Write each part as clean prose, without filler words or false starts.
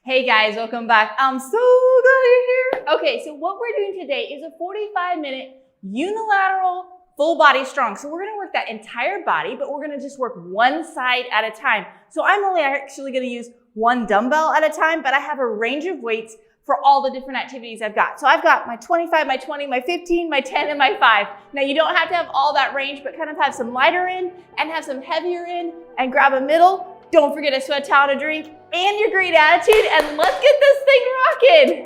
Hey guys, welcome back. I'm so glad you're here. Okay, so what we're doing today is a 45-minute unilateral full body strong. So we're gonna work that entire body, but we're gonna just work one side at a time. So I'm only actually gonna use one dumbbell at a time, but I have a range of weights for all the different activities I've got. So I've got my 25, my 20, my 15, my 10, and my 5. Now you don't have to have all that range, but kind of have some lighter in and have some heavier in and grab a middle. Don't forget a sweat towel to drink and your great attitude, and let's get this thing rocking.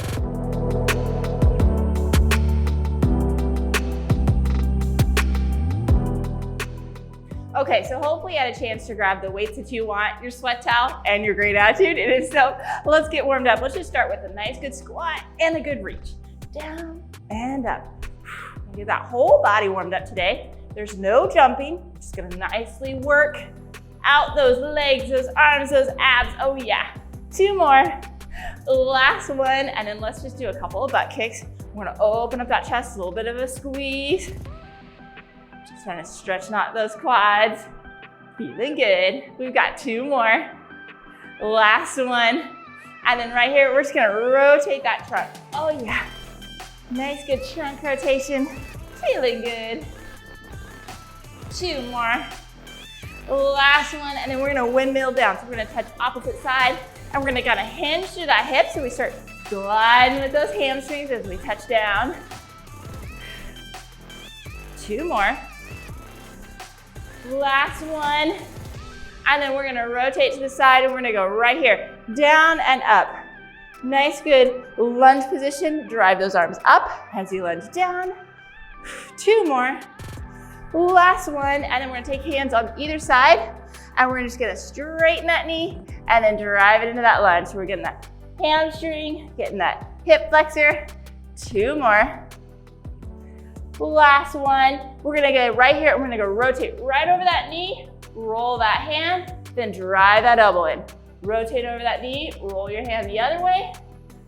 Okay, so hopefully you had a chance to grab the weights that you want, your sweat towel, and your great attitude. And if so, let's get warmed up. Let's just start with a nice good squat and a good reach. Down and up. Get that whole body warmed up today. There's no jumping. Just gonna nicely work out those legs, those arms, those abs. Oh yeah. 2 more. Last one, and then let's just do a couple of butt kicks. We're gonna open up that chest, a little bit of a squeeze. Just trying to stretch out those quads. Feeling good. We've got 2 more. Last one. And then right here, we're just gonna rotate that trunk. Oh yeah. Nice good trunk rotation. Feeling good. 2 more. Last one, and then we're gonna windmill down. So we're gonna touch opposite side, and we're gonna kind of hinge through that hip, so we start gliding with those hamstrings as we touch down. 2 more. Last one, and then we're gonna rotate to the side, and we're gonna go right here, down and up. Nice, good lunge position. Drive those arms up as you lunge down. 2 more. Last one, and then we're gonna take hands on either side, and we're just gonna straighten that knee and then drive it into that lunge. So we're getting that hamstring, getting that hip flexor. 2 more. Last one, we're gonna get right here, we're gonna go rotate right over that knee, roll that hand, then drive that elbow in. Rotate over that knee, roll your hand the other way,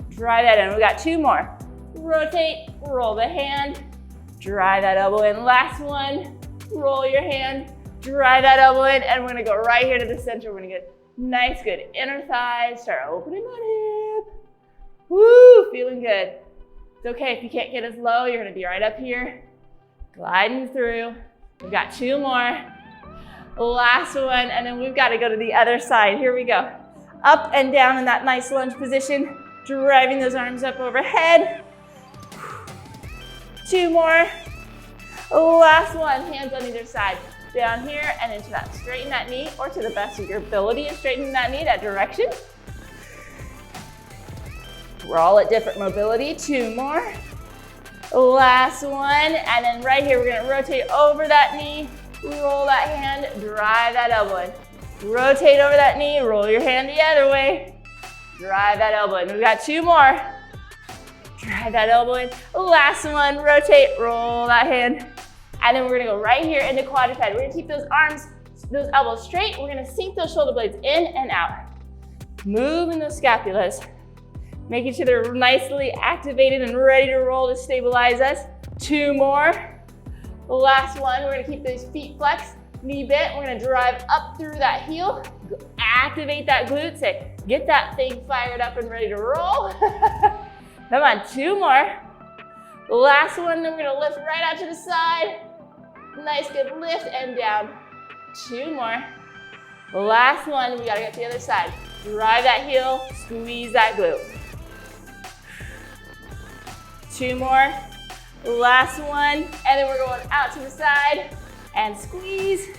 drive that in. We got 2 more. Rotate, roll the hand, drive that elbow in. Last one, roll your hand, drive that elbow in, and we're gonna go right here to the center. We're gonna get nice, good inner thighs, start opening that hip. Woo, feeling good. It's okay if you can't get as low, you're gonna be right up here, gliding through. We've got 2 more. Last one, and then we've gotta go to the other side. Here we go. Up and down in that nice lunge position, driving those arms up overhead. 2 more. Last one, hands on either side. Down here and into that, straighten that knee, or to the best of your ability in straightening that knee, that direction. We're all at different mobility. 2 more. Last one, and then right here, we're gonna rotate over that knee, roll that hand, drive that elbow in. Rotate over that knee, roll your hand the other way, drive that elbow in. We've got 2 more. Drive that elbow in. Last one, rotate, roll that hand. And then we're gonna go right here into quadruped. We're gonna keep those arms, those elbows straight. We're gonna sink those shoulder blades in and out. Moving those scapulas. Making sure they're nicely activated and ready to roll to stabilize us. 2 more. Last one, we're gonna keep those feet flexed, knee bent. We're gonna drive up through that heel. Activate that glute, say, get that thing fired up and ready to roll. Come on, 2 more. Last one, then we're gonna lift right out to the side. Nice, good lift and down. 2 more. Last one, we gotta get to the other side. Drive that heel, squeeze that glute. 2 more. Last one, and then we're going out to the side and squeeze.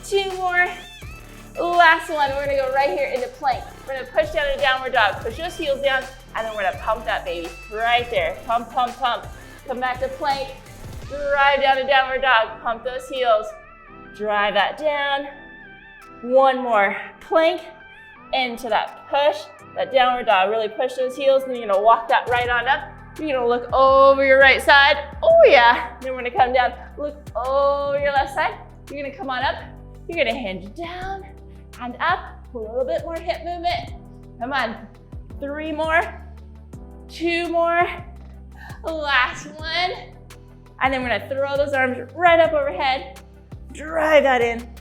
2 more. Last one, we're gonna go right here into plank. We're gonna push down into downward dog. Push those heels down, and then we're gonna pump that baby right there. Pump, pump, pump. Come back to plank. Drive down to downward dog. Pump those heels. Drive that down. 1 more. Plank into that push, that downward dog. Really push those heels, and then you're gonna walk that right on up. You're gonna look over your right side. Oh yeah. Then we're gonna come down, look over your left side. You're gonna come on up. You're gonna hinge down and up. A little bit more hip movement. Come on. 3 more. 2 more. Last one. And then we're gonna throw those arms right up overhead. Drive that in.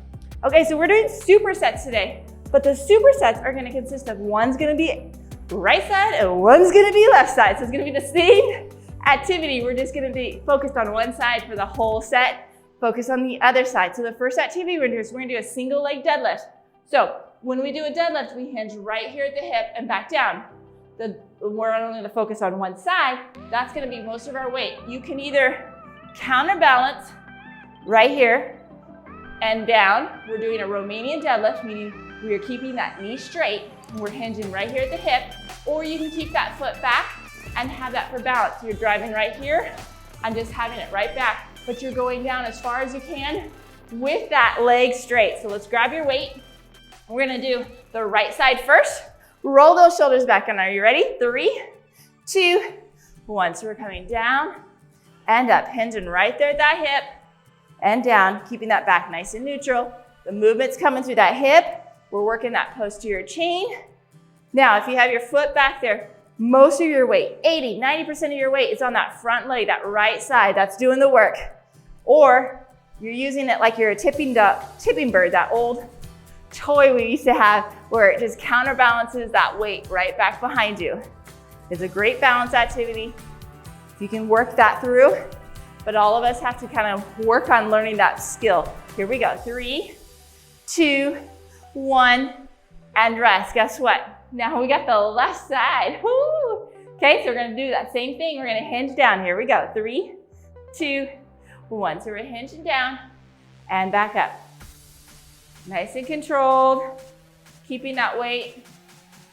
Okay, so we're doing supersets today, but the supersets are gonna consist of, one's gonna be right side and one's gonna be left side. So it's gonna be the same activity. We're just gonna be focused on one side for the whole set. Focus on the other side. So the first activity we're gonna do is we're gonna do a single leg deadlift. So when we do a deadlift, we hinge right here at the hip and back down. We're only gonna focus on one side. That's gonna be most of our weight. You can either counterbalance right here and down. We're doing a Romanian deadlift, meaning we are keeping that knee straight. We're hinging right here at the hip, or you can keep that foot back and have that for balance. You're driving right here and just having it right back, but you're going down as far as you can with that leg straight. So let's grab your weight. We're gonna do the right side first. Roll those shoulders back in. Are you ready? 3, 2, 1. So we're coming down and up, hinging right there at that hip and down, keeping that back nice and neutral. The movement's coming through that hip. We're working that posterior chain. Now, if you have your foot back there, most of your weight, 80, 90% of your weight is on that front leg, that right side, that's doing the work. Or you're using it like you're a tipping bird, that old toy we used to have where it just counterbalances that weight right back behind you. It's a great balance activity. If you can work that through, but all of us have to kind of work on learning that skill. Here we go, 3, 2, 1, and rest. Guess what? Now we got the left side. Woo! Okay, so we're gonna do that same thing. We're gonna hinge down. Here we go, 3, 2, 1. So we're hinging down and back up. Nice and controlled, keeping that weight.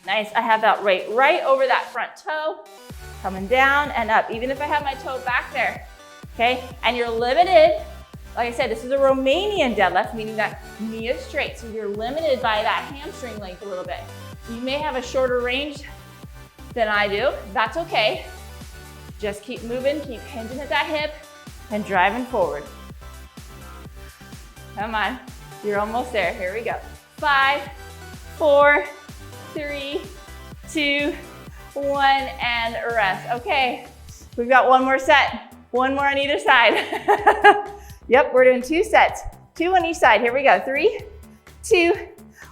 Nice, I have that weight right over that front toe, coming down and up, even if I have my toe back there, okay? And you're limited, like I said, this is a Romanian deadlift, meaning that knee is straight, so you're limited by that hamstring length a little bit. You may have a shorter range than I do, that's okay. Just keep moving, keep hinging at that hip and driving forward. Come on. You're almost there. Here we go. 5, 4, 3, 2, 1, and rest. Okay, we've got one more set. One more on either side. Yep, we're doing 2 sets. 2 on each side. Here we go. 3, 2,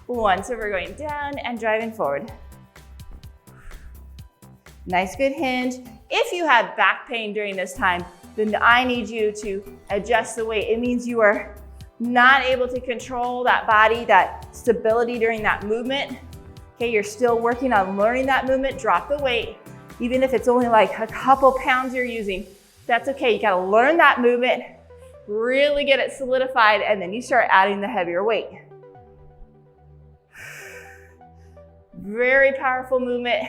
1. So we're going down and driving forward. Nice, good hinge. If you have back pain during this time, then I need you to adjust the weight. It means you are not able to control that body, that stability during that movement. Okay, you're still working on learning that movement. Drop the weight, even if it's only like a couple pounds you're using. That's okay, you gotta learn that movement, really get it solidified, and then you start adding the heavier weight. Very powerful movement.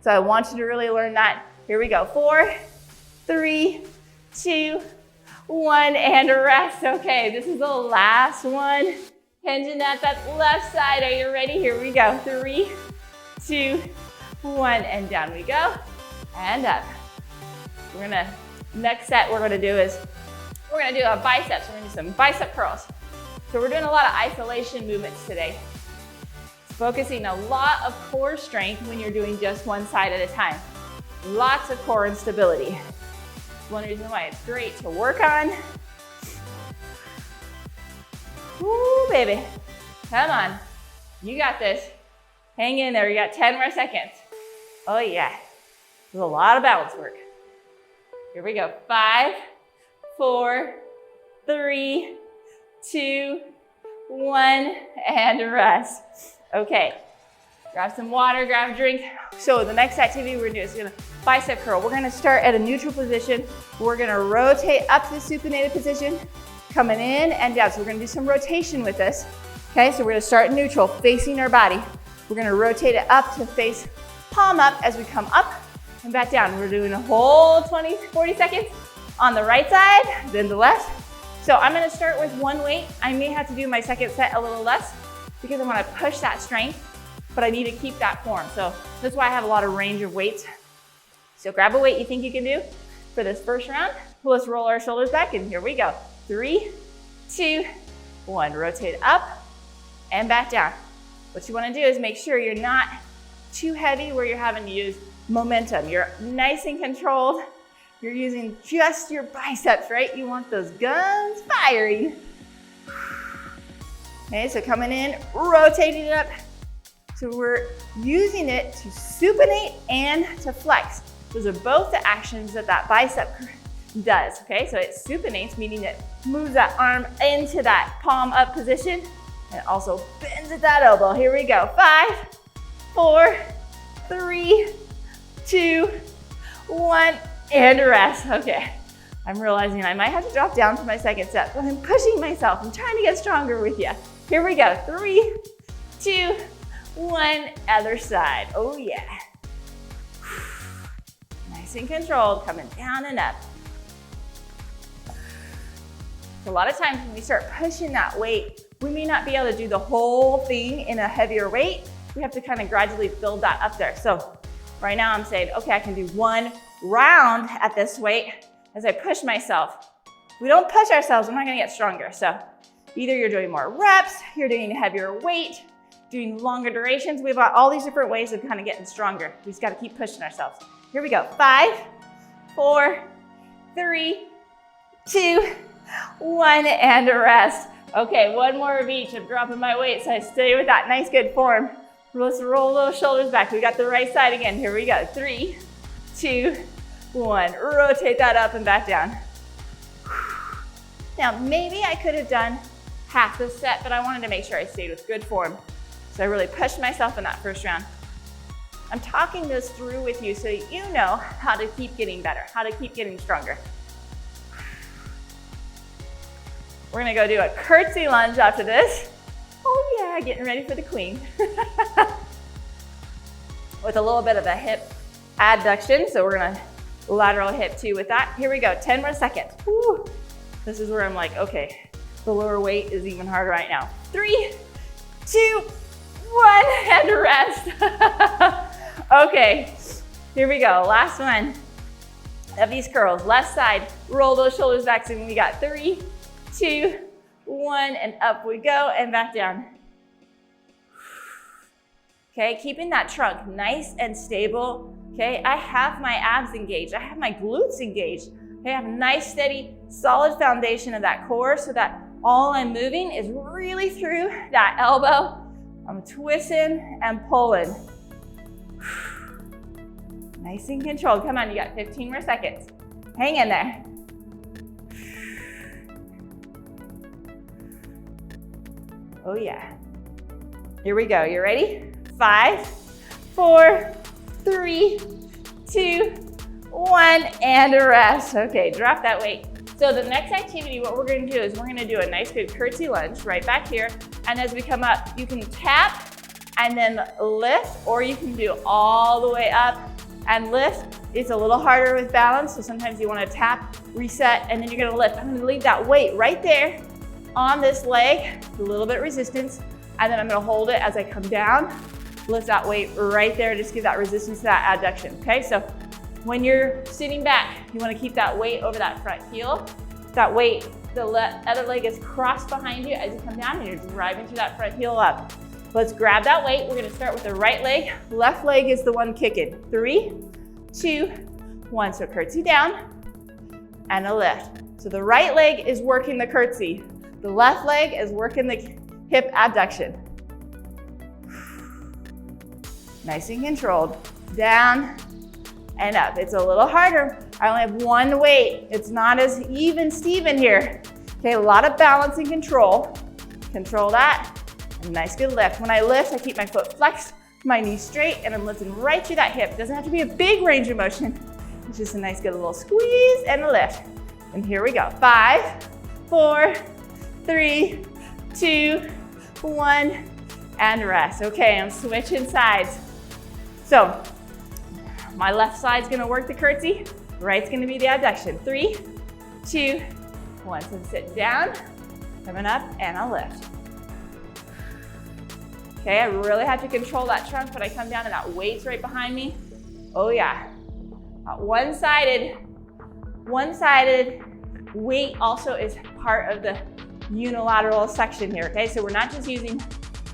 So I want you to really learn that. Here we go, 4, 3, 2, 1, and rest. Okay, this is the last one. Hinging at that left side. Are you ready? Here we go. 3, 2, 1, and down we go. And up. Next set we're gonna do is, we're gonna do a biceps. We're gonna do some bicep curls. So we're doing a lot of isolation movements today. Focusing a lot of core strength when you're doing just one side at a time. Lots of core and stability. One reason why it's great to work on. Woo, baby. Come on. You got this. Hang in there. You got 10 more seconds. Oh, yeah. There's a lot of balance work. Here we go. 5, 4, 3, 2, 1, and rest. Okay. Grab some water, grab a drink. So the next activity we're gonna do is gonna bicep curl. We're gonna start at a neutral position. We're gonna rotate up to the supinated position, coming in and down. So we're gonna do some rotation with this. Okay, so we're gonna start neutral, facing our body. We're gonna rotate it up to face palm up as we come up and back down. We're doing a whole 20, 40 seconds on the right side, then the left. So I'm gonna start with one weight. I may have to do my second set a little less because I wanna push that strength, but I need to keep that form. So that's why I have a lot of range of weights. So grab a weight you think you can do for this first round. Let's roll our shoulders back and here we go. 3, 2, 1. Rotate up and back down. What you wanna do is make sure you're not too heavy where you're having to use momentum. You're nice and controlled. You're using just your biceps, right? You want those guns firing. Okay, so coming in, rotating it up, So we're using it to supinate and to flex. Those are both the actions that that bicep does, okay? So it supinates, meaning it moves that arm into that palm up position and also bends at that elbow. Here we go. 5, 4, 3, 2, 1, and rest. Okay, I'm realizing I might have to drop down for my second set, but I'm pushing myself. I'm trying to get stronger with you. Here we go. 3, 2, 1, other side. Oh yeah. Nice and controlled, coming down and up. A lot of times when we start pushing that weight, we may not be able to do the whole thing in a heavier weight. We have to kind of gradually build that up there. So right now I'm saying, okay, I can do 1 round at this weight as I push myself. If we don't push ourselves, we're not gonna get stronger. So either you're doing more reps, you're doing a heavier weight, doing longer durations. We've got all these different ways of kind of getting stronger. We just gotta keep pushing ourselves. Here we go. 5, 4, 3, 2, 1, and a rest. Okay, 1 more of each. I'm dropping my weight so I stay with that nice good form. Let's roll those shoulders back. We got the right side again. Here we go. 3, 2, 1. Rotate that up and back down. Now, maybe I could have done half the set, but I wanted to make sure I stayed with good form. So I really pushed myself in that first round. I'm talking this through with you so you know how to keep getting better, how to keep getting stronger. We're gonna go do a curtsey lunge after this. Oh yeah, getting ready for the queen. With a little bit of a hip adduction, so we're gonna lateral hip too with that. Here we go, 10 more seconds. Woo. This is where I'm like, okay, the lower weight is even harder right now. 3, 2, 1, and rest. Okay, here we go, last one of these curls. Left side, roll those shoulders back. So we got 3, 2, 1, and up we go, and back down. Okay, keeping that trunk nice and stable. Okay, I have my abs engaged. I have my glutes engaged. Okay, I have a nice, steady, solid foundation of that core so that all I'm moving is really through that elbow. I'm twisting and pulling. Nice and controlled. Come on, you got 15 more seconds. Hang in there. Oh yeah. Here we go. You ready? 5, 4, 3, 2, 1, and a rest. Okay, drop that weight. So the next activity, what we're gonna do is we're gonna do a nice good curtsey lunge right back here. And as we come up, you can tap and then lift, or you can do all the way up and lift. It's a little harder with balance, so sometimes you wanna tap, reset, and then you're gonna lift. I'm gonna leave that weight right there on this leg, a little bit resistance, and then I'm gonna hold it as I come down, lift that weight right there, just give that resistance to that adduction, okay? So when you're sitting back, you wanna keep that weight over that front heel. That weight, the other leg is crossed behind you as you come down and you're driving through that front heel up. Let's grab that weight. We're gonna start with the right leg. Left leg is the one kicking. 3, 2, 1. So curtsey down and a lift. So the right leg is working the curtsey. The left leg is working the hip abduction. Nice and controlled. Down and up. It's a little harder. I only have one weight. It's not as even Steven here. Okay, a lot of balance and control. Control that. A nice good lift. When I lift, I keep my foot flexed, my knee straight, and I'm lifting right through that hip. It doesn't have to be a big range of motion. It's just a nice good little squeeze and a lift. And here we go. 5, 4, 3, 2, 1, and rest. Okay, I'm switching sides. So my left side's gonna work the curtsey, right's gonna be the abduction. 3, 2, 1. So sit down, coming up, and I'll lift. Okay, I really have to control that trunk, but I come down and that weight's right behind me. Oh yeah. One-sided weight also is part of the unilateral section here, okay? So we're not just using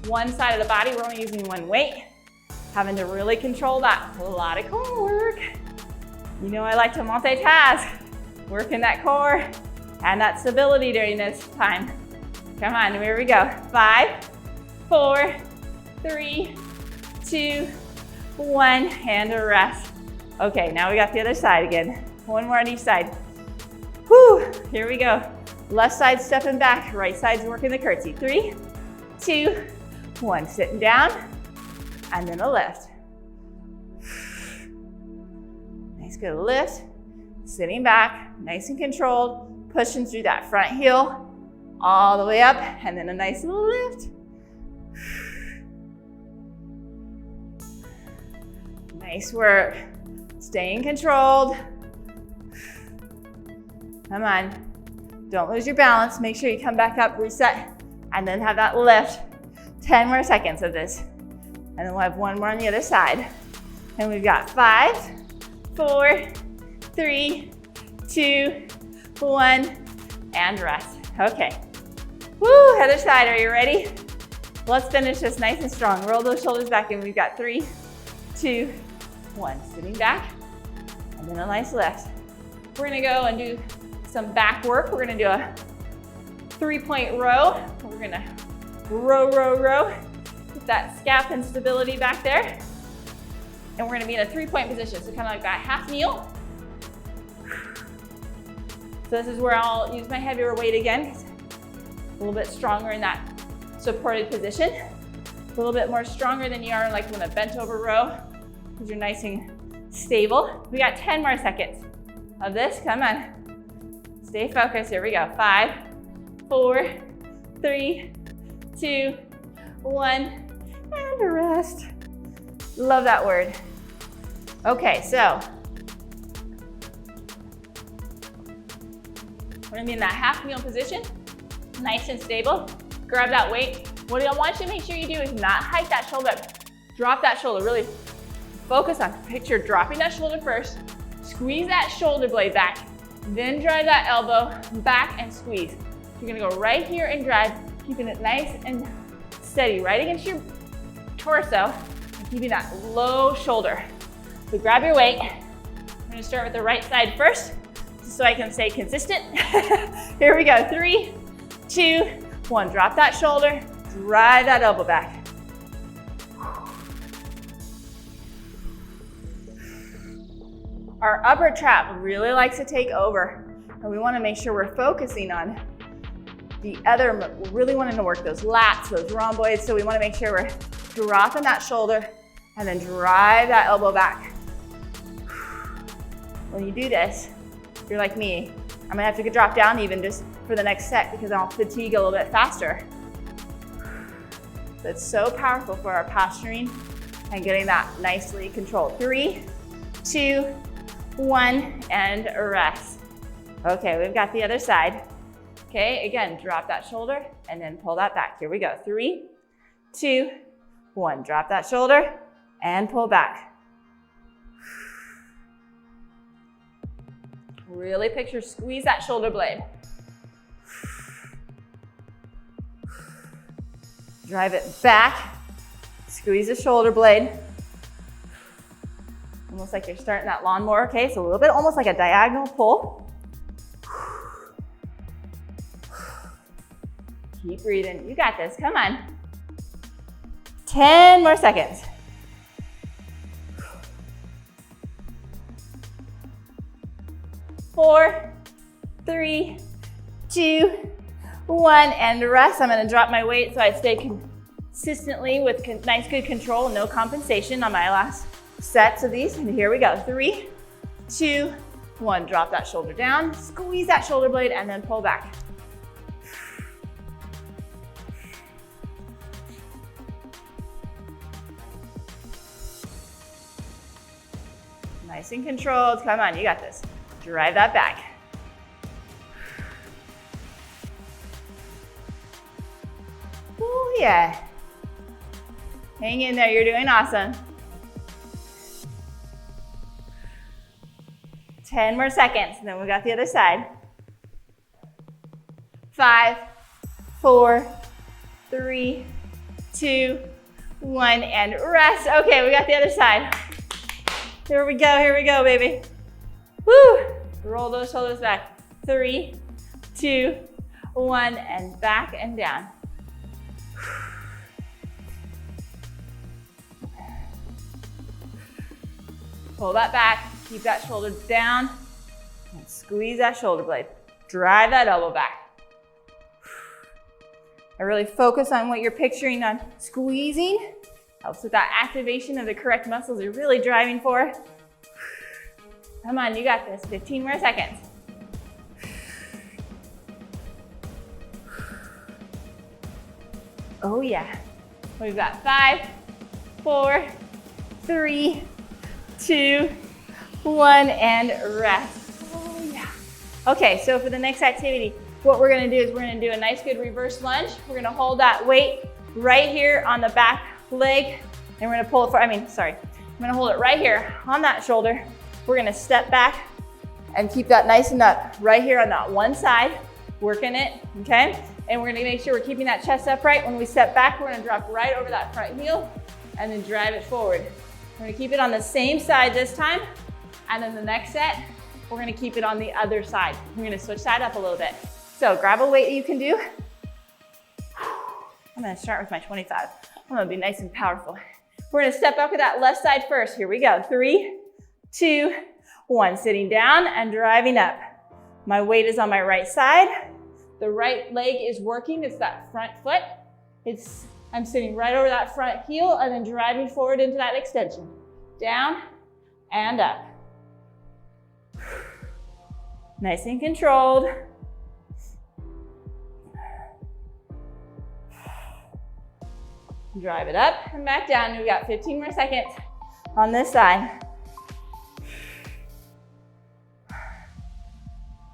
one side of the body, we're only using one weight. Having to really control that. A lot of core work. You know I like to multitask. Working that core and that stability during this time. Come on, here we go. 5, 4, 3, 2, 1, and a rest. Okay, now we got the other side again. One more on each side. Whew, here we go. Left side stepping back, right side's working the curtsey. 3, 2, 1, sitting down, and then a lift. Nice, good lift. Sitting back, nice and controlled, pushing through that front heel, all the way up, and then a nice little lift. Nice work. Staying controlled. Come on. Don't lose your balance. Make sure you come back up, reset, and then have that lift. 10 more seconds of this. And then we'll have one more on the other side. And we've got 5, 4, 3, 2, 1, and rest. Okay. Woo, other side, are you ready? Let's finish this nice and strong. Roll those shoulders back in. We've got 3, 2, 1. Sitting back, and then a nice lift. We're gonna go and do some back work. We're gonna do a 3-point row. We're gonna row, row, row. Get that scap and stability back there. And we're gonna be in a 3-point position. So kind of like that half kneel. So this is where I'll use my heavier weight again. A little bit stronger in that supported position. A little bit more stronger than you are like in a bent over row, because you're nice and stable. We got 10 more seconds of this. Come on. Stay focused. Here we go. 5, 4, 3, 2, 1, and a rest. Love that word. Okay, so we're gonna be in that half kneel position, nice and stable. Grab that weight. What I want you to make sure you do is not hike that shoulder up. Drop that shoulder, really focus on, picture dropping that shoulder first, squeeze that shoulder blade back, then drive that elbow back and squeeze. You're gonna go right here and drive, keeping it nice and steady, right against your torso, and keeping that low shoulder. So grab your weight. I'm gonna start with the right side first, just so I can stay consistent. Here we go, 3, 2, 1. Drop that shoulder, drive that elbow back. Our upper trap really likes to take over, and we want to make sure we're focusing on the other, we're really wanting to work those lats, those rhomboids, so we want to make sure we're dropping that shoulder and then drive that elbow back. When you do this, if you're like me, I'm gonna have to drop down even just for the next set because I'll fatigue a little bit faster. So it's so powerful for our posturing and getting that nicely controlled. 3, 2, 1, and rest. Okay, we've got the other side. Okay, again, drop that shoulder and then pull that back. Here we go. 3, 2, 1. Drop that shoulder and pull back. Really picture, squeeze that shoulder blade. Drive it back, squeeze the shoulder blade. Almost like you're starting that lawnmower, okay? So a little bit almost like a diagonal pull. Keep breathing, you got this, come on. 10 more seconds. 4, 3, 2, 1, and rest. I'm gonna drop my weight so I stay consistently with nice, good control, no compensation on my last sets of these. And here we go. 3, 2, 1. Drop that shoulder down, squeeze that shoulder blade, and then pull back. Nice and controlled. Come on, you got this. Drive that back. Oh yeah. Hang in there, you're doing awesome. 10 more seconds, and then we got the other side. 5, 4, 3, 2, 1, and rest. Okay, we got the other side. Here we go, baby. Woo! Roll those shoulders back. 3, 2, 1, and back and down. Pull that back, keep that shoulder down, and squeeze that shoulder blade. Drive that elbow back. I really focus on what you're picturing on squeezing. Helps with that activation of the correct muscles you're really driving for. Come on, you got this. 15 more seconds. Oh yeah. We've got 5, 4, 3, 2, 1, and rest. Oh yeah. Okay, so for the next activity, what we're gonna do is we're gonna do a nice good reverse lunge. We're gonna hold that weight right here on the back leg, and we're gonna pull it for, I'm gonna hold it right here on that shoulder. We're gonna step back and keep that nice and up right here on that one side, working it, okay? And we're gonna make sure we're keeping that chest upright. When we step back, we're gonna drop right over that front heel and then drive it forward. We're gonna keep it on the same side this time, and then the next set, we're gonna keep it on the other side. We're gonna switch that up a little bit. So grab a weight that you can do. I'm gonna start with my 25. I'm gonna be nice and powerful. We're gonna step up with that left side first. Here we go. 3, 2, 1. Sitting down and driving up. My weight is on my right side. The right leg is working. It's that front foot. I'm sitting right over that front heel and then driving forward into that extension. Down and up. Nice and controlled. Drive it up and back down. We've got 15 more seconds on this side.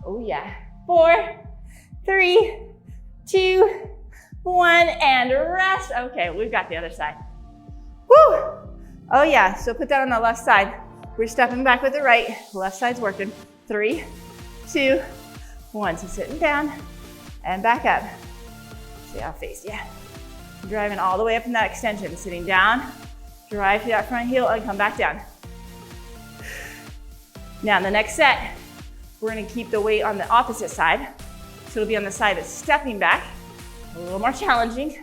Oh yeah. 4, 3, 2, 1, and rest. Okay, we've got the other side. Woo! Oh yeah, so put that on the left side. We're stepping back with the right. Left side's working. 3, 2, 1. So sitting down and back up. See how I face, yeah. Driving all the way up in that extension. Sitting down, drive through that front heel and come back down. Now in the next set, we're gonna keep the weight on the opposite side. So it'll be on the side that's stepping back, a little more challenging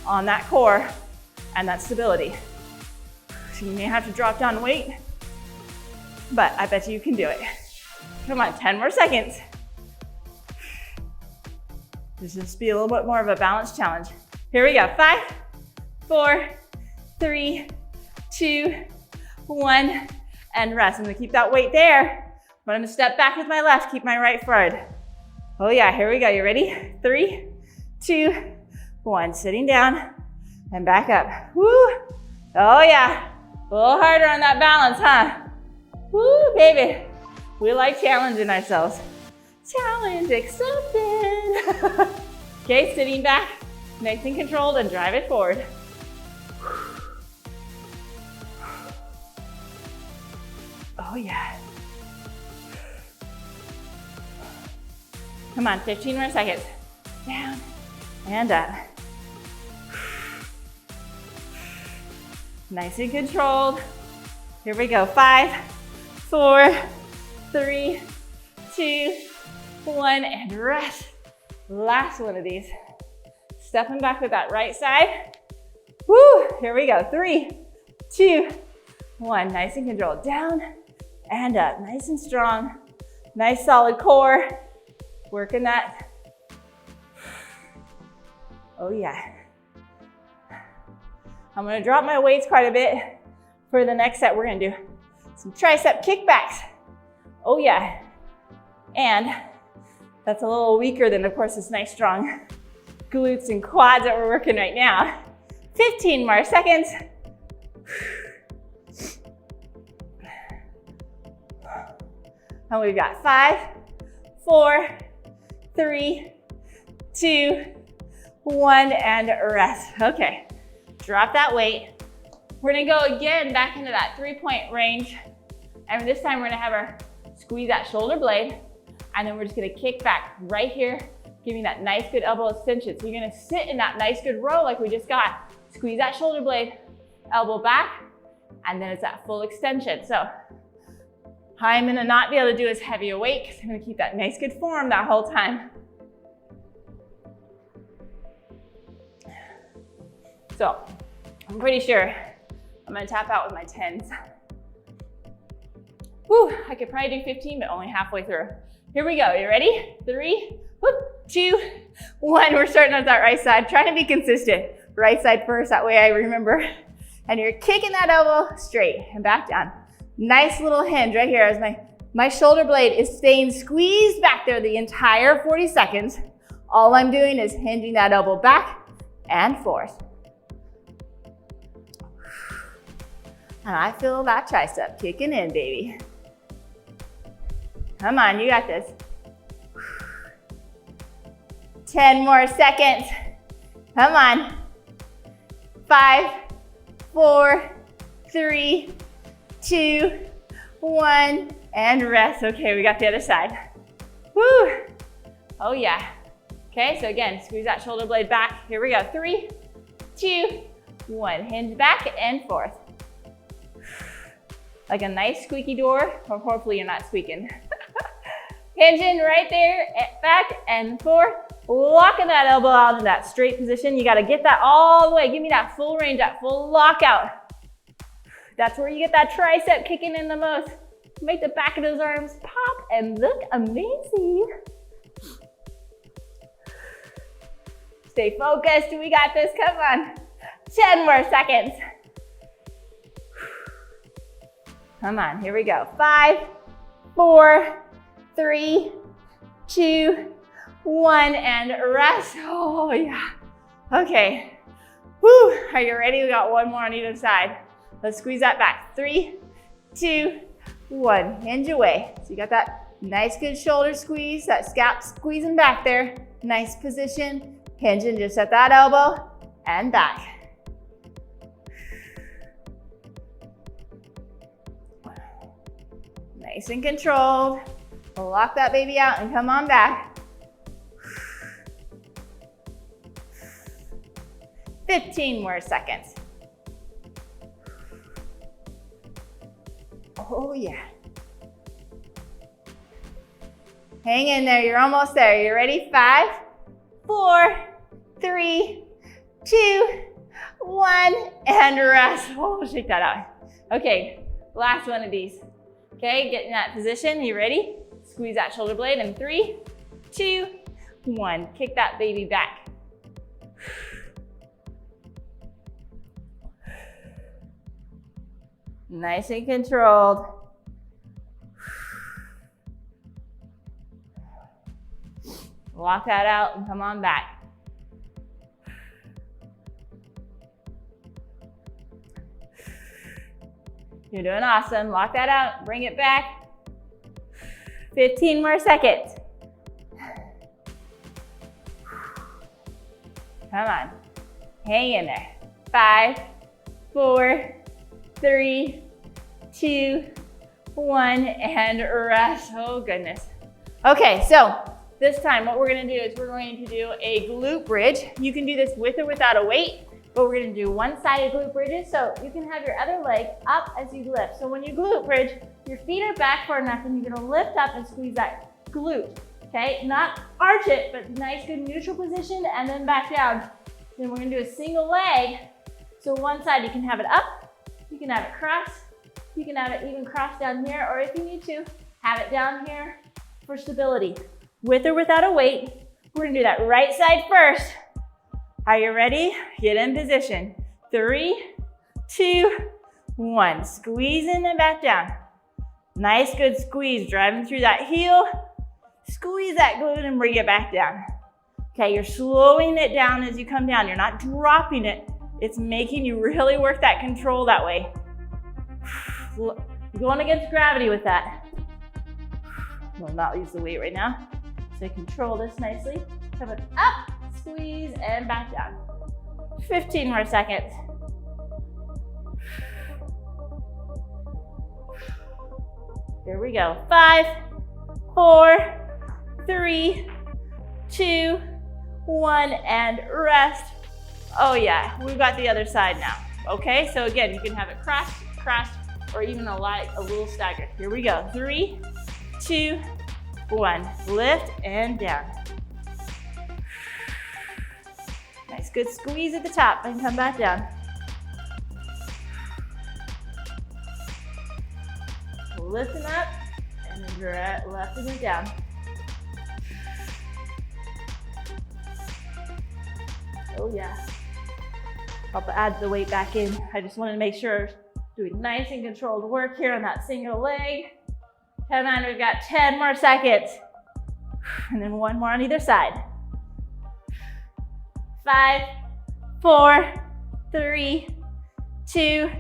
on that core and that stability. So you may have to drop down weight, but I bet you can do it. Come on, 10 more seconds. This just be a little bit more of a balanced challenge. Here we go. 5, 4, 3, 2, 1, and rest. I'm gonna keep that weight there, but I'm gonna step back with my left, keep my right forward. Oh yeah, here we go. You ready? 3, 2, 1. Sitting down and back up. Woo! Oh yeah. A little harder on that balance, huh? Woo, baby. We like challenging ourselves. Challenge accepted. Okay, sitting back, nice and controlled, and drive it forward. Oh yeah. Come on, 15 more seconds. Down and up. Nice and controlled. Here we go. 5, 4, 3, 2, 1, and rest. Last one of these. Stepping back with that right side. Woo, here we go. 3, 2, 1. Nice and controlled. Down and up. Nice and strong. Nice solid core. Working that. Oh yeah. I'm gonna drop my weights quite a bit. For the next set, we're gonna do some tricep kickbacks. Oh yeah. And that's a little weaker than, of course, this nice strong glutes and quads that we're working right now. 15 more seconds. And we've got 5, 4, 3, 2, 1, and rest. Okay, drop that weight. We're gonna go again back into that 3-point range. And this time we're gonna have our squeeze that shoulder blade. And then we're just gonna kick back right here, giving that nice good elbow extension. So you're gonna sit in that nice good row like we just got. Squeeze that shoulder blade, elbow back, and then it's that full extension. So I'm gonna not be able to do as heavy a weight because I'm gonna keep that nice good form that whole time. So I'm pretty sure I'm gonna tap out with my 10s. Whew, I could probably do 15, but only halfway through. Here we go, you ready? 3, 2, 1. We're starting with that right side. Trying to be consistent. Right side first, that way I remember. And you're kicking that elbow straight and back down. Nice little hinge right here as my shoulder blade is staying squeezed back there the entire 40 seconds. All I'm doing is hinging that elbow back and forth. And I feel that tricep kicking in, baby. Come on, you got this. 10 more seconds. Come on. 5, 4, 3, 2, 1, and rest. Okay, we got the other side. Woo! Oh yeah. Okay, so again, squeeze that shoulder blade back. Here we go. 3, 2, 1. Hinge back and forth. Like a nice squeaky door, or hopefully you're not squeaking. Hinging right there, back and forth. Locking that elbow out in that straight position. You gotta get that all the way. Give me that full range, that full lockout. That's where you get that tricep kicking in the most. Make the back of those arms pop and look amazing. Stay focused, we got this, come on. 10 more seconds. Come on, here we go. 5, 4, 3, 2, 1, and rest. Oh yeah. Okay. Whew. Are you ready? We got one more on either side. Let's squeeze that back. 3, 2, 1. Hinge away. So you got that nice good shoulder squeeze, that scalp squeezing back there. Nice position. Hinging just at that elbow and back. Nice and controlled. Lock that baby out and come on back. 15 more seconds. Oh yeah. Hang in there, you're almost there. You ready? 5, 4, 3, 2, 1, and rest. Oh, shake that out. Okay, last one of these. Okay, get in that position. You ready? Squeeze that shoulder blade in 3, 2, 1. Kick that baby back. Nice and controlled. Lock that out and come on back. You're doing awesome. Lock that out, bring it back. 15 more seconds. Come on, hang in there. 5, 4, 3, 2, 1, and rest. Oh goodness. Okay, so this time what we're gonna do is we're going to do a glute bridge. You can do this with or without a weight, but we're gonna do one-sided glute bridges, so you can have your other leg up as you lift. So when you glute bridge, your feet are back far enough and you're gonna lift up and squeeze that glute, okay? Not arch it, but nice good neutral position and then back down. Then we're gonna do a single leg. So one side you can have it up, you can have it cross, you can have it even cross down here, or if you need to, have it down here for stability. With or without a weight, we're gonna do that right side first. Are you ready? Get in position. 3, 2, 1. Squeezing and back down. Nice good squeeze, driving through that heel. Squeeze that glute and bring it back down. Okay, you're slowing it down as you come down. You're not dropping it. It's making you really work that control that way. You're going against gravity with that. We'll not use the weight right now. So control this nicely. Coming up, squeeze, and back down. 15 more seconds. Here we go. 5, 4, 3, 2, 1, and rest. Oh yeah, we've got the other side now. Okay, so again, you can have it crossed, or even a little staggered. Here we go. 3, 2, 1. Lift and down. Nice, good squeeze at the top and come back down. Lifting up and then lifting it down. Oh yeah. Help add the weight back in. I just wanted to make sure doing nice and controlled work here on that single leg. Come on, we've got 10 more seconds. And then one more on either side. 5, 4, 3, 2,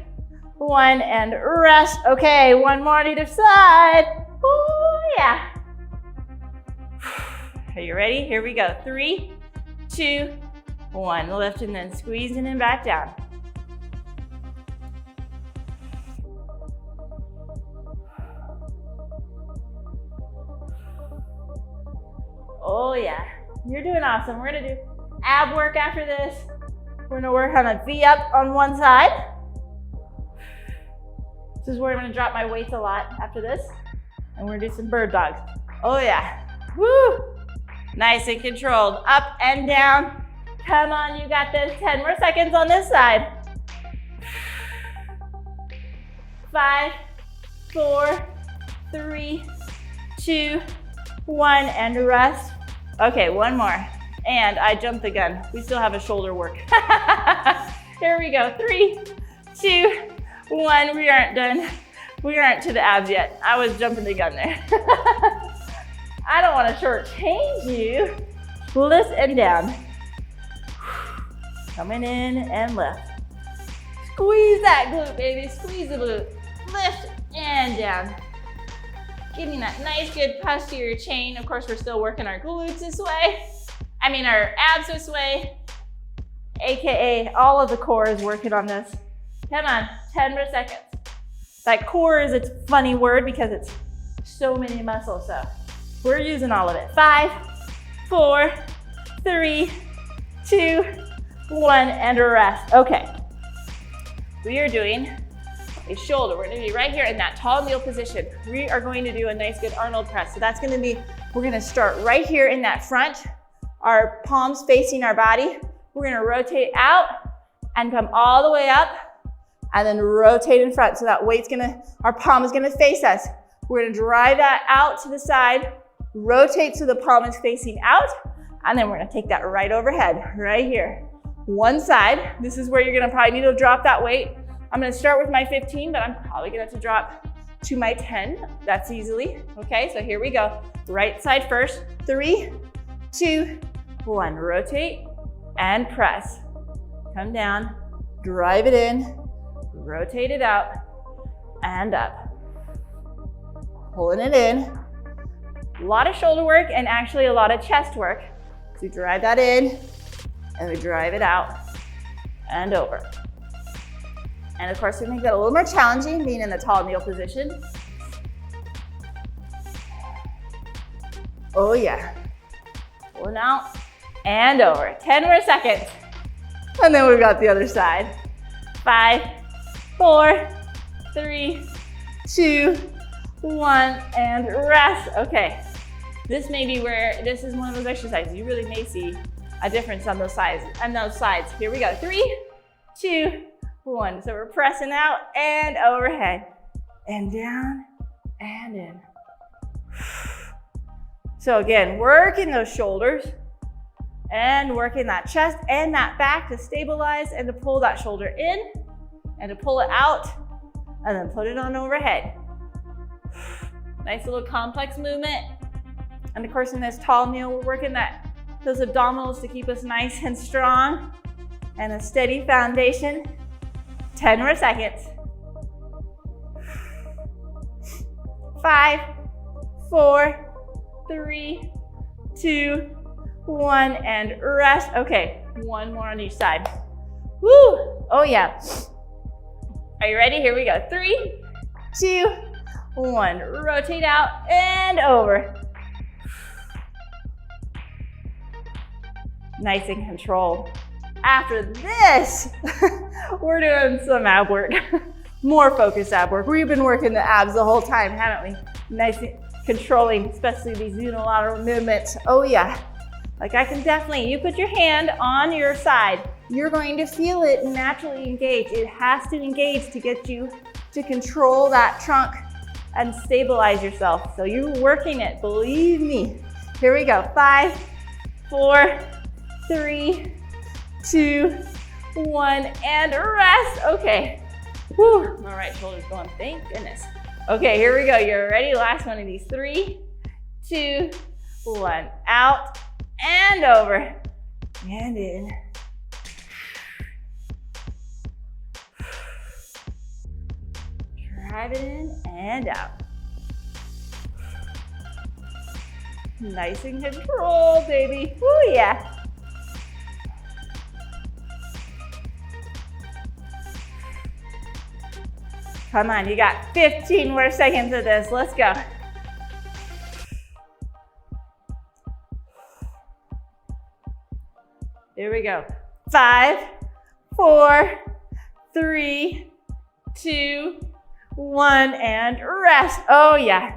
1, and rest. Okay, one more on either side. Oh yeah. Are you ready? Here we go. 3, 2, 1. Lift and then squeezing and back down. Oh yeah, you're doing awesome. We're gonna do ab work after this. We're gonna work on a V up on one side. This is where I'm gonna drop my weights a lot after this. And we're gonna do some bird dogs. Oh yeah, woo! Nice and controlled, up and down. Come on, you got this. 10 more seconds on this side. 5, 4, 3, 2, 1, and rest. Okay, one more. And I jumped the gun. We still have a shoulder work. Here we go. 3, 2, 1. We aren't done. We aren't to the abs yet. I was jumping the gun there. I don't want to shortchange you. Lift and down. Coming in and lift. Squeeze that glute, baby. Squeeze the glute. Lift and down. Getting that nice, good posterior chain. Of course, we're still working our glutes this way. Our abs this way. AKA, all of the core is working on this. Come on, 10 more seconds. That core is a funny word because it's so many muscles, so we're using all of it. 5, 4, 3, 2, 1, and rest. Okay, we are doing a shoulder. We're gonna be right here in that tall kneel position. We are going to do a nice good Arnold press. So that's gonna be, we're gonna start right here in that front, our palms facing our body. We're gonna rotate out and come all the way up and then rotate in front. So that weight's our palm is gonna face us. We're gonna drive that out to the side, rotate so the palm is facing out, and then we're gonna take that right overhead, right here. One side, this is where you're gonna probably need to drop that weight. I'm gonna start with my 15, but I'm probably gonna have to drop to my 10. That's easily, okay? So here we go. Right side first. 3, 2, 1. Rotate and press. Come down, drive it in, rotate it out, and up. Pulling it in. A lot of shoulder work and actually a lot of chest work. So we drive that in, and we drive it out, and over. And of course, we make that a little more challenging, being in the tall kneel position. Oh yeah. Pulling out and over. 10 more seconds. And then we've got the other side. 5, 4, 3, 2, 1, and rest. Okay. This may be where, this is one of those exercises. You really may see a difference on those sides. Here we go. 3, 2, 1. So we're pressing out and overhead and down and in. So again, working those shoulders and working that chest and that back to stabilize and to pull that shoulder in and to pull it out and then put it on overhead. Nice little complex movement. And of course, in this tall kneel, we're working those abdominals to keep us nice and strong and a steady foundation. 10 more seconds. 5, 4, 3, 2, 1, and rest. Okay, one more on each side. Woo! Oh yeah. Are you ready? Here we go. 3, 2, 1. Rotate out and over. Nice and controlled. After this, we're doing some ab work. More focused ab work. We've been working the abs the whole time, haven't we? Nice and controlling, especially these unilateral movements. Oh yeah. Like I can definitely, you put your hand on your side, you're going to feel it naturally engage. It has to engage to get you to control that trunk and stabilize yourself. So you're working it, believe me. Here we go. 5, 4, 3, 2, 1, and rest. Okay. Whew. My right shoulder's going, thank goodness. Okay, here we go. You're ready? Last one of these. 3, 2, 1. Out and over and in. Drive it in and out. Nice and controlled, baby. Woo, yeah. Come on, you got 15 more seconds of this. Let's go. Here we go. 5, 4, 3, 2, 1, and rest. Oh yeah.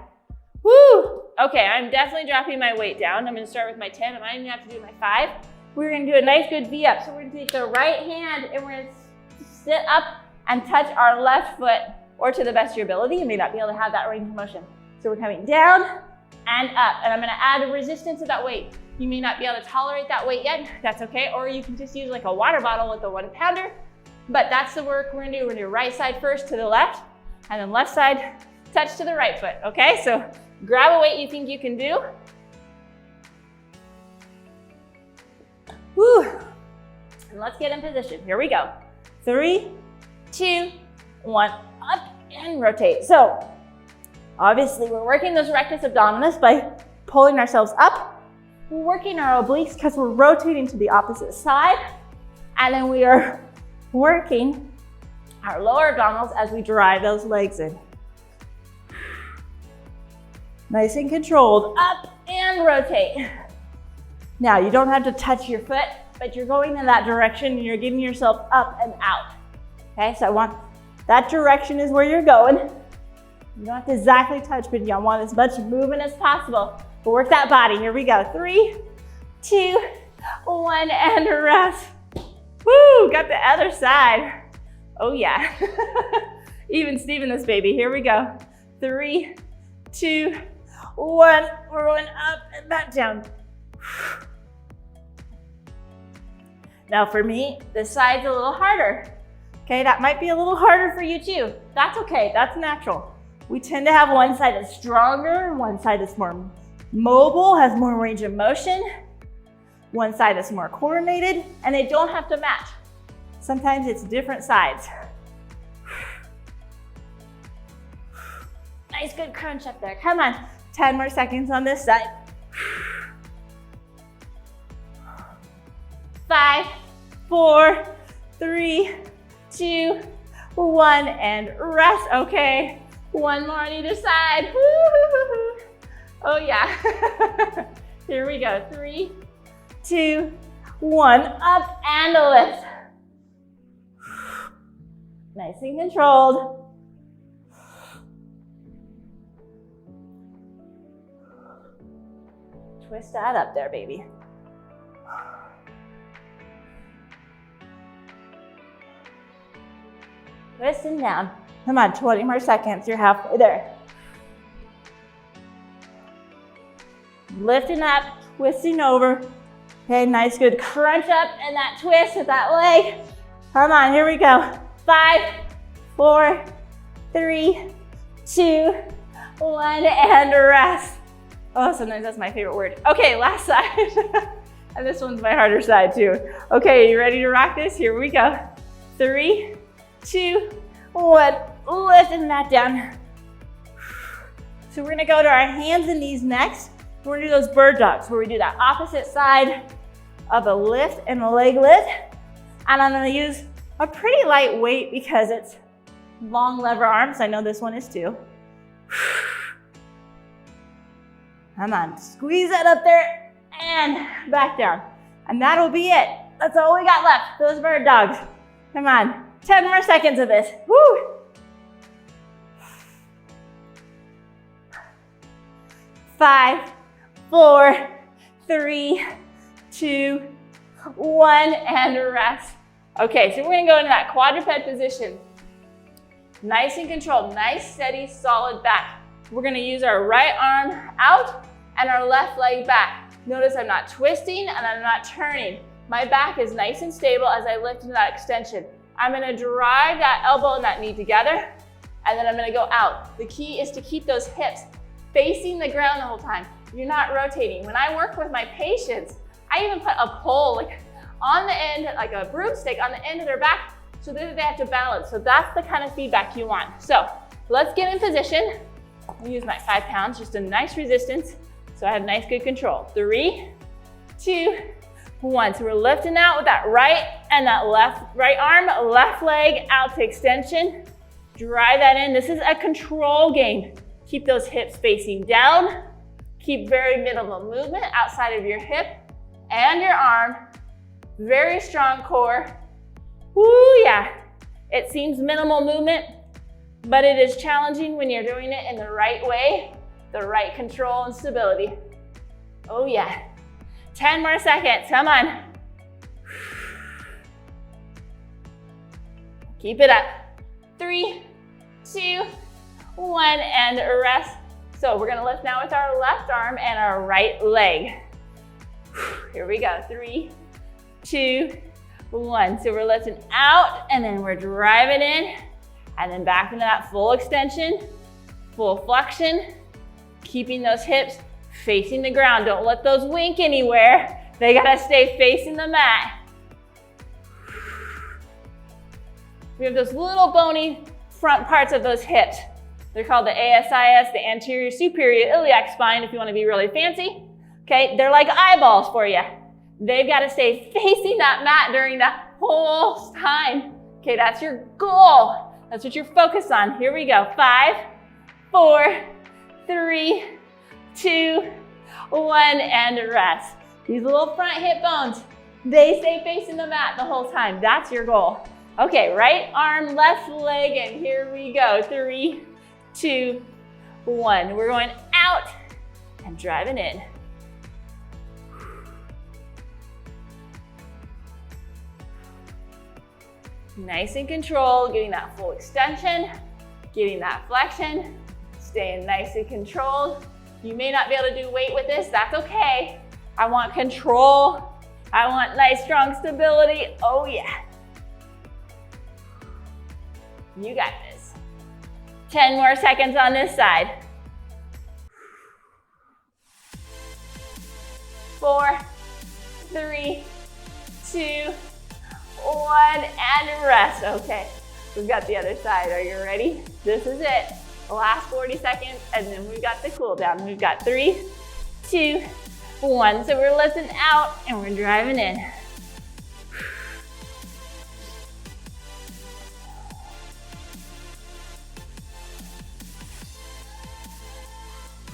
Woo. Okay, I'm definitely dropping my weight down. I'm gonna start with my 10. I might even have to do my 5. We're gonna do a nice good V up. So we're gonna take the right hand and we're gonna sit up and touch our left foot, or to the best of your ability. You may not be able to have that range of motion. So we're coming down and up, and I'm gonna add a resistance to that weight. You may not be able to tolerate that weight yet, that's okay, or you can just use like a water bottle with a 1-pounder, but that's the work we're gonna do. We're gonna do right side first to the left, and then left side touch to the right foot, okay? So grab a weight you think you can do. Whew. And let's get in position. Here we go. 3, 2, 1, up and rotate. So obviously we're working those rectus abdominis by pulling ourselves up. We're working our obliques because we're rotating to the opposite side. And then we are working our lower abdominals as we drive those legs in. Nice and controlled, up and rotate. Now you don't have to touch your foot, but you're going in that direction and you're getting yourself up and out. Okay, so I want that direction is where you're going. You don't have to exactly touch, but you want as much movement as possible. But work that body. Here we go. 3, 2, 1, and rest. Woo, got the other side. Oh yeah. Even Steven this baby. Here we go. 3, 2, 1. We're going up and back down. Now for me, this side's a little harder. Okay, that might be a little harder for you too. That's okay, that's natural. We tend to have one side that's stronger, one side that's more mobile, has more range of motion, one side that's more coordinated, and they don't have to match. Sometimes it's different sides. Nice, good crunch up there. Come on, 10 more seconds on this side. 5, 4, 3, 2, 1, and rest. Okay, one more on either side. Woo-hoo-hoo-hoo. Oh yeah. Here we go. 3, 2, 1, up and a lift. Nice and controlled. Twist that up there, baby. Twisting down. Come on, 20 more seconds. You're halfway there. Lifting up, twisting over. Okay, nice, good crunch up and that twist with that leg. Come on, here we go. 5, 4, 3, 2, 1, and rest. Oh, sometimes that's my favorite word. Okay, last side. And this one's my harder side too. Okay, you ready to rock this? Here we go. 3, 2, 1, lifting that down. So we're gonna go to our hands and knees next. We're gonna do those bird dogs where we do that opposite side of a lift and a leg lift. And I'm gonna use a pretty light weight because it's long lever arms. I know this one is too. Come on, squeeze that up there and back down. And that'll be it. That's all we got left, those bird dogs. Come on, 10 more seconds of this. Woo! 5, 4, 3, 2, 1, and rest. Okay, so we're gonna go into that quadruped position. Nice and controlled, nice, steady, solid back. we're gonna use our right arm out and our left leg back. Notice I'm not twisting and I'm not turning. My back is nice and stable as I lift into that extension. I'm gonna drive that elbow and that knee together, and then I'm gonna go out. The key is to keep those hips facing the ground the whole time. You're not rotating. When I work with my patients, I even put a pole like on the end, like a broomstick on the end of their back, so that they have to balance. So that's the kind of feedback you want. So let's get in position. I'll use my 5 pounds, just a nice resistance, so I have nice, good control. 3, 2, 1. So we're lifting out with that right and that right arm, left leg out to extension. Drive that in. This is a control game. Keep those hips facing down. Keep very minimal movement outside of your hip and your arm. Very strong core. Woo, yeah. It seems minimal movement, but it is challenging when you're doing it in the right way, the right control and stability. Oh yeah. 10 more seconds, come on. Keep it up. 3, 2, 1, and rest. So we're gonna lift now with our left arm and our right leg. Here we go, 3, 2, 1. So we're lifting out and then we're driving in and then back into that full extension, full flexion, keeping those hips facing the ground. Don't let those wink anywhere. They gotta stay facing the mat. We have those little bony front parts of those hips. They're called the ASIS, the anterior superior iliac spine, if you want to be really fancy. Okay, they're like eyeballs for you. They've got to stay facing that mat during the whole time. Okay, that's your goal. That's what you're focused on. Here we go. 5, 4, 3, 2, 1, and rest. These little front hip bones, they stay facing the mat the whole time. That's your goal. Okay, right arm, left leg, and here we go. 3, 2, 1. We're going out and driving in. Nice and controlled, getting that full extension, getting that flexion, staying nice and controlled. You may not be able to do weight with this, that's okay. I want control. I want nice, strong stability. Oh yeah. You got this. 10 more seconds on this side. 4, 3, 2, 1, and rest. Okay, we've got the other side. Are you ready? This is it. The last 40 seconds, and then we've got the cool down. We've got 3, 2, 1. So we're lifting out and we're driving in.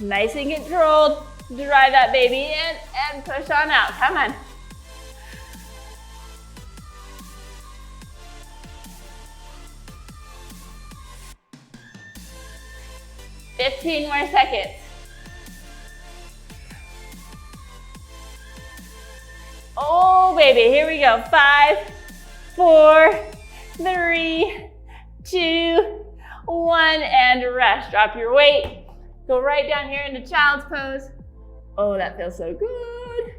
Nice and controlled. Drive that baby in and push on out. Come on. $15 more seconds. Oh, baby, here we go. 5, 4, 3, 2, 1, and rest. Drop your weight. Go right down here into child's pose. Oh, that feels so good.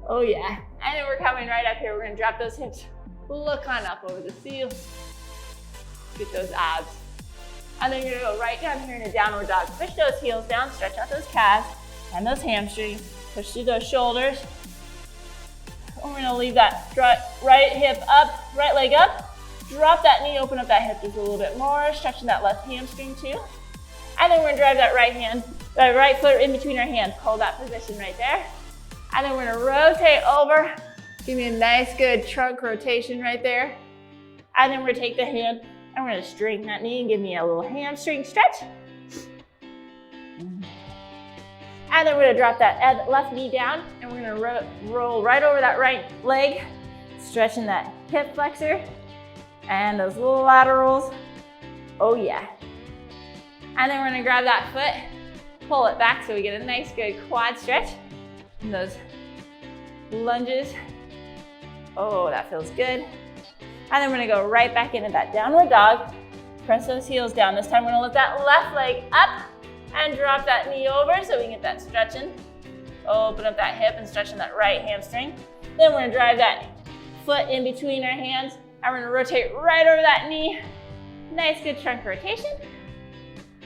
Oh yeah. And then we're coming right up here. We're gonna drop those hips. Look on up over the ceiling. Get those abs. And then you're gonna go right down here into downward dog. Push those heels down, stretch out those calves and those hamstrings. Push through those shoulders. And we're gonna leave that right hip up, right leg up. Drop that knee, open up that hip just a little bit more, stretching that left hamstring too. And then we're gonna drive that right foot in between our hands. Hold that position right there. And then we're gonna rotate over. Give me a nice, good trunk rotation right there. And then we're gonna take the hand and we're gonna straighten that knee and give me a little hamstring stretch. And then we're gonna drop that left knee down and we're gonna roll right over that right leg, stretching that hip flexor and those little laterals. Oh yeah. And then we're gonna grab that foot, pull it back so we get a nice good quad stretch. And those lunges. Oh, that feels good. And then we're gonna go right back into that downward dog. Press those heels down. This time we're gonna lift that left leg up and drop that knee over so we can get that stretching. Open up that hip and stretching that right hamstring. Then we're gonna drive that foot in between our hands and we're gonna rotate right over that knee. Nice, good trunk rotation.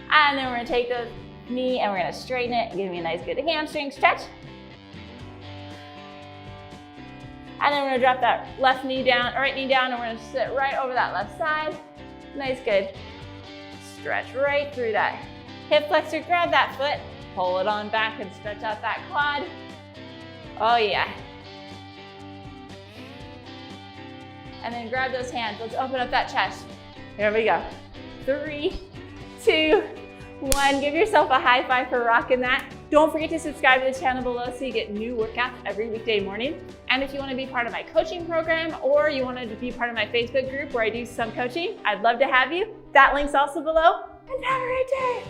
And then we're gonna take the knee and we're gonna straighten it, give me a nice, good hamstring stretch. And then we're gonna drop that left knee down, or right knee down, and we're gonna sit right over that left side. Nice, good. Stretch right through that hip flexor, grab that foot, pull it on back and stretch out that quad. Oh yeah. And then grab those hands. Let's open up that chest. Here we go. 3, 2, 1. Give yourself a high five for rocking that. Don't forget to subscribe to the channel below so you get new workouts every weekday morning. And if you want to be part of my coaching program or you want to be part of my Facebook group where I do some coaching, I'd love to have you. That link's also below. And have a great day.